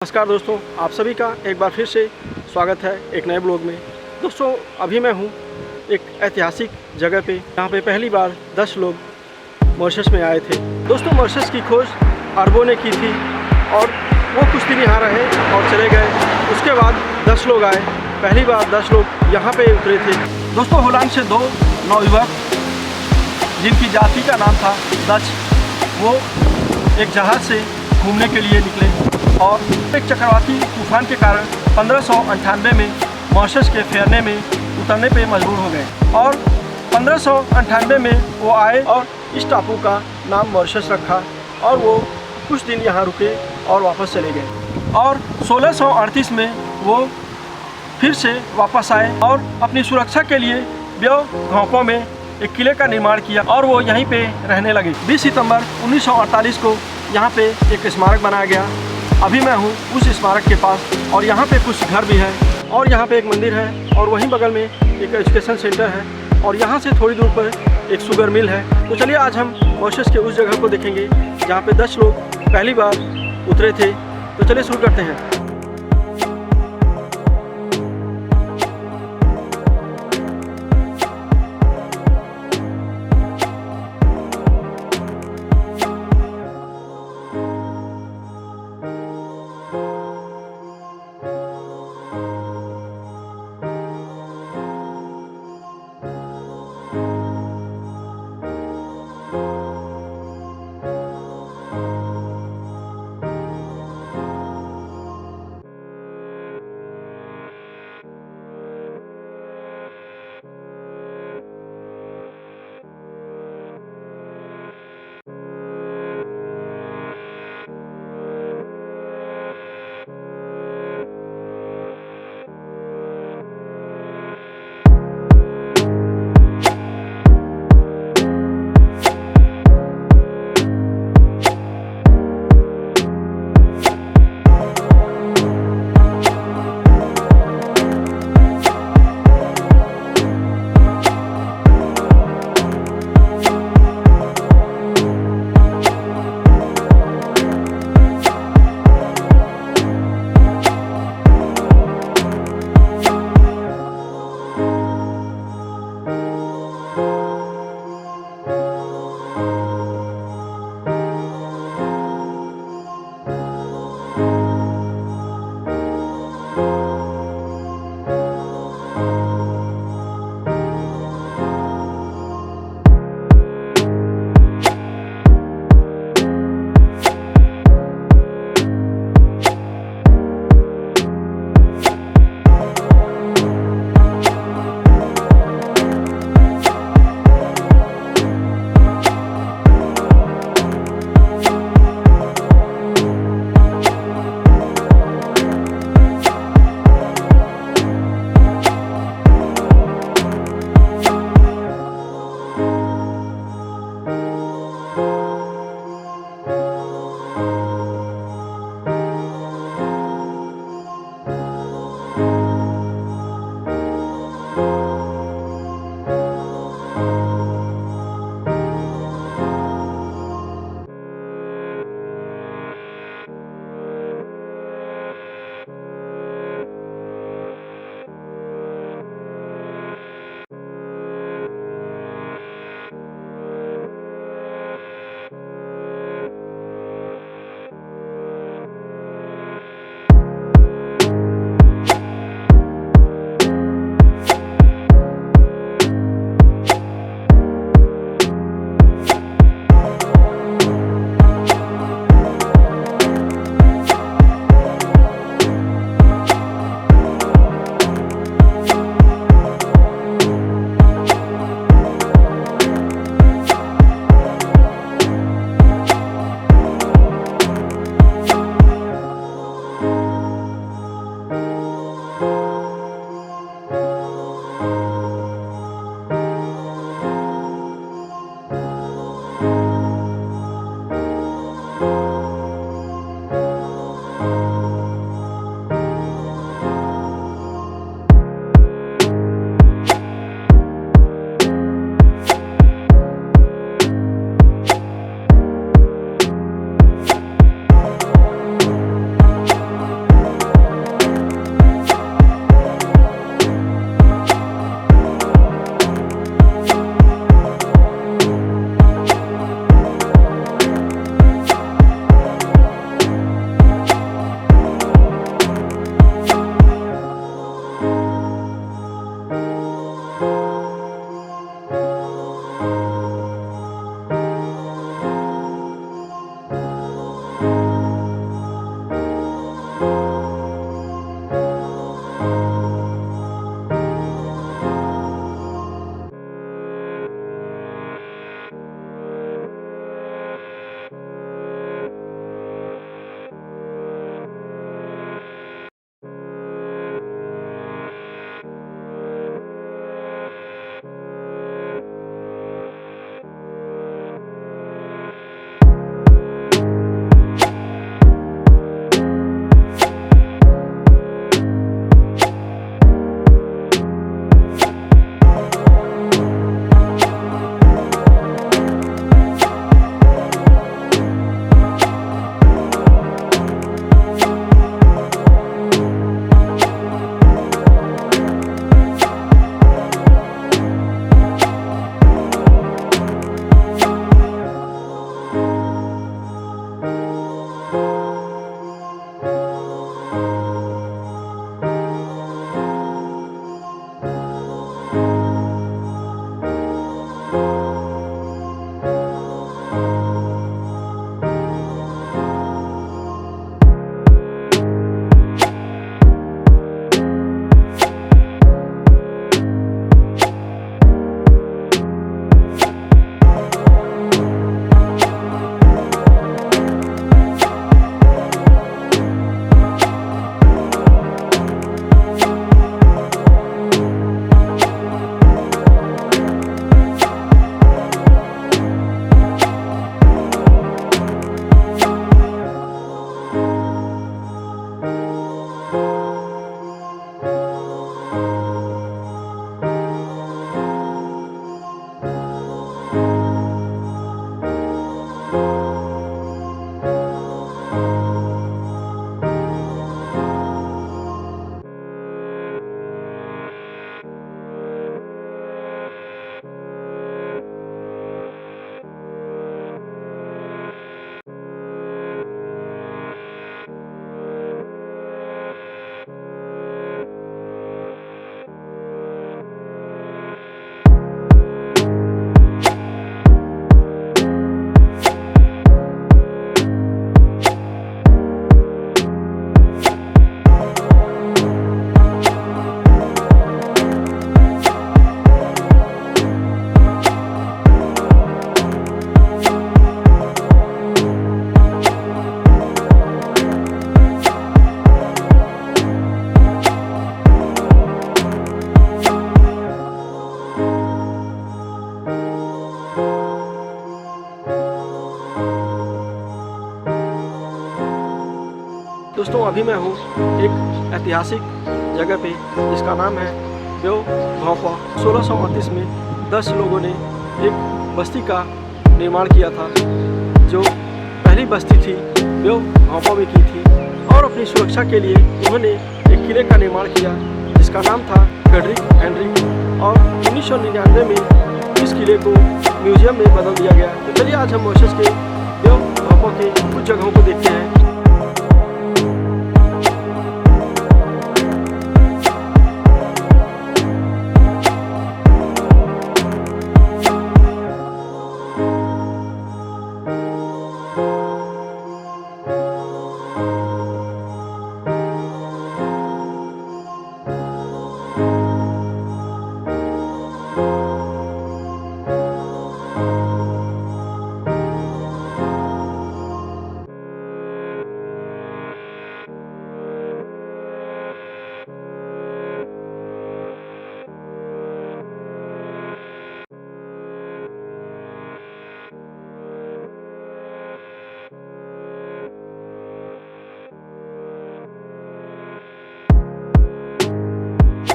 नमस्कार दोस्तों, आप सभी का एक बार फिर से स्वागत है एक नए ब्लॉग में। दोस्तों, अभी मैं हूँ एक ऐतिहासिक जगह पे, जहाँ पे पहली बार 10 लोग मॉरिशस में आए थे। दोस्तों, मॉरिशस की खोज अरबों ने की थी और वो कुछ दिन यहाँ रहे और चले गए। उसके बाद 10 लोग आए। पहली बार 10 लोग यहाँ पे उतरे थे। दोस्तों, होलैंड से 2 नौयुवक, जिनकी जाति का नाम था डच, वो एक जहाज़ से घूमने के लिए निकले और एक चक्रवाती तूफान के कारण 1598 में मॉरिशस के फेरने में उतरने पे मजबूर हो गए और 1598 में वो आए और इस टापू का नाम मॉरिशस रखा और वो कुछ दिन यहाँ रुके और वापस चले गए। और 1638 में वो फिर से वापस आए और अपनी सुरक्षा के लिए ब्यो घोंपों में एक किले का निर्माण किया और वो यहीं पे रहने लगे। 20 सितंबर 1948 को यहाँ पे एक स्मारक बनाया गया। अभी मैं हूँ उस स्मारक के पास और यहाँ पे कुछ घर भी है और यहाँ पे एक मंदिर है और वहीं बगल में एक एजुकेशन सेंटर है और यहाँ से थोड़ी दूर पर एक शुगर मिल है। तो चलिए आज हम मॉरिशस के उस जगह को देखेंगे जहाँ पे 10 लोग पहली बार उतरे थे। तो चलिए शुरू करते हैं। दोस्तों अभी मैं हूँ एक ऐतिहासिक जगह पे जिसका नाम है ब्यो भांपा। 1638 में 10 लोगों ने एक बस्ती का निर्माण किया था, जो पहली बस्ती थी ब्यो भांपा में की थी। और अपनी सुरक्षा के लिए उन्होंने एक किले का निर्माण किया जिसका नाम था फ्रेडरिक हेनरी। और 1999 में इस किले को म्यूजियम में बदल दिया गया। तो चलिए आज हम मॉरिशस के ब्यो भांपा के कुछ जगहों को देखते हैं।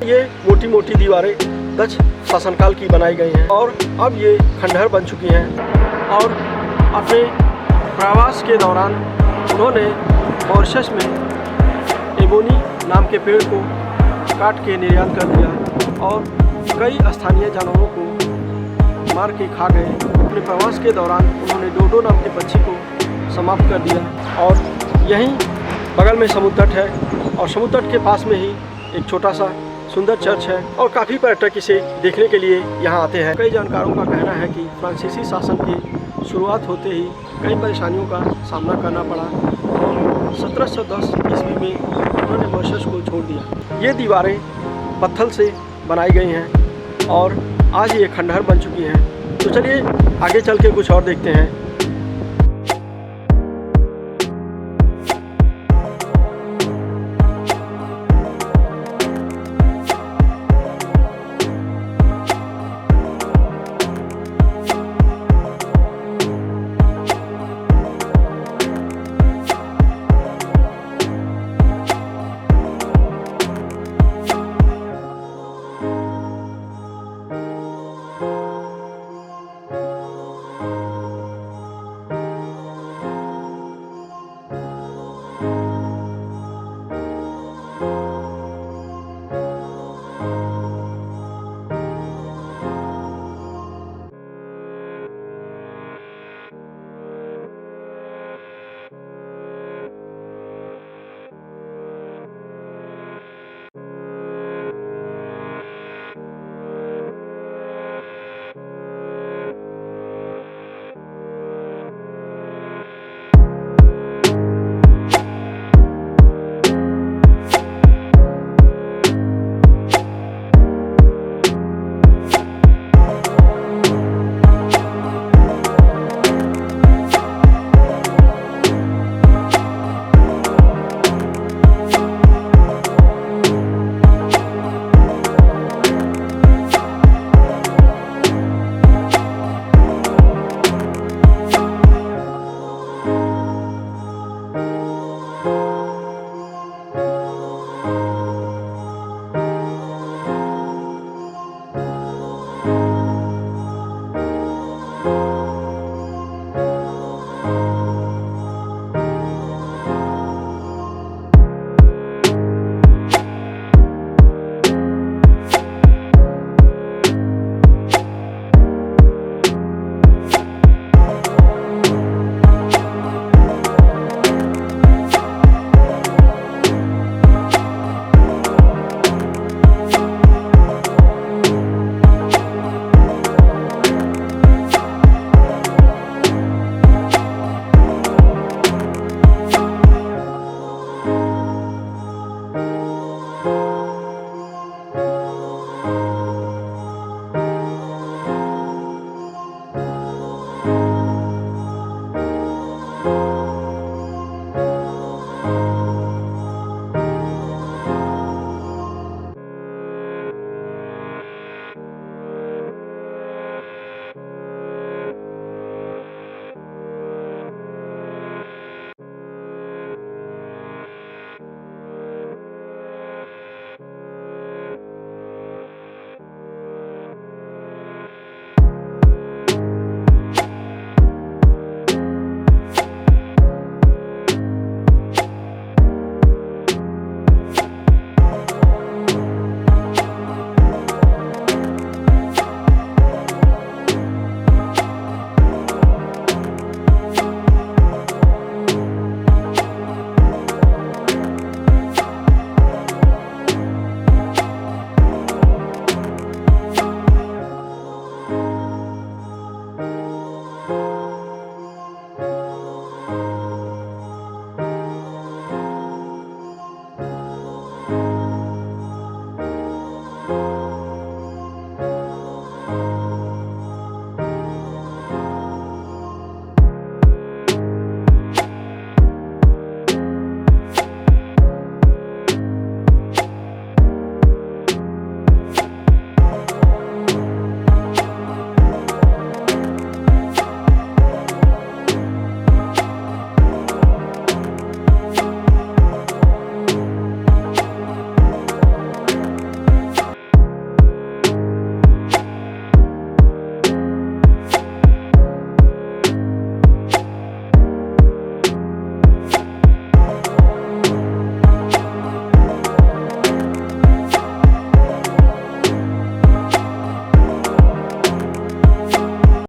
ये मोटी मोटी दीवारें डच शासनकाल की बनाई गई हैं और अब ये खंडहर बन चुकी हैं। और अपने प्रवास के दौरान उन्होंने मॉरिशस में एबोनी नाम के पेड़ को काट के निर्यात कर दिया और कई स्थानीय जानवरों को मार के खा गए। अपने प्रवास के दौरान उन्होंने डोडो नाम के पक्षी को समाप्त कर दिया। और यहीं बगल में समुद्र तट है और समुद्र तट के पास में ही एक छोटा सा सुंदर चर्च है और काफ़ी पर्यटक इसे देखने के लिए यहाँ आते हैं। कई जानकारों का कहना है कि फ्रांसीसी शासन की शुरुआत होते ही कई परेशानियों का सामना करना पड़ा और 1710 ईस्वी में उन्होंने मॉरिशस को छोड़ दिया। ये दीवारें पत्थर से बनाई गई हैं और आज ये खंडहर बन चुकी हैं। तो चलिए आगे चल के कुछ और देखते हैं।